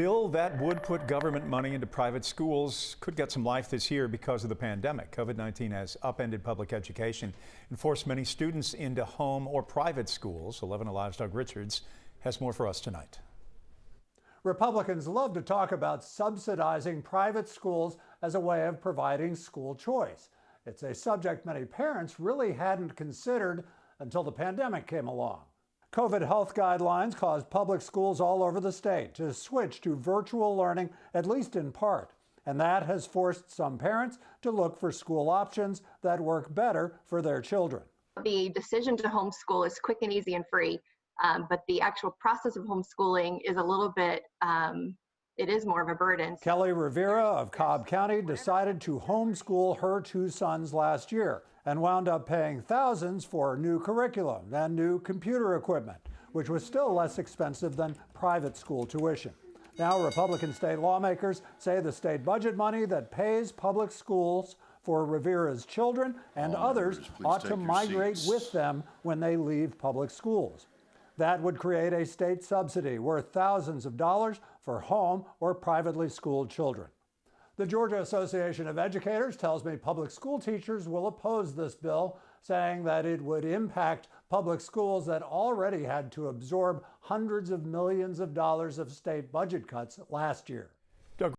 Bill that would put government money into private schools could get some life this year because of the pandemic. COVID-19 has upended public education and forced many students into home or private schools. 11 Alive's Doug Richards has more for us tonight. Republicans love to talk about subsidizing private schools as a way of providing school choice. It's a subject many parents really hadn't considered until the pandemic came along. COVID health guidelines caused public schools all over the state to switch to virtual learning, at least in part. And that has forced some parents to look for school options that work better for their children. The decision to homeschool is quick and easy and free, but the actual process of homeschooling is a little bit, it is more of a burden. Kelly Rivera of Cobb County decided to homeschool her two sons last year and wound up paying thousands for new curriculum and new computer equipment, which was still less expensive than private school tuition. Now, Republican state lawmakers say the state budget money that pays public schools for Rivera's children and others ought to migrate with them when they leave public schools. That would create a state subsidy worth thousands of dollars for home or privately schooled children. The Georgia Association of Educators tells me public school teachers will oppose this bill, saying that it would impact public schools that already had to absorb hundreds of millions of dollars of state budget cuts last year.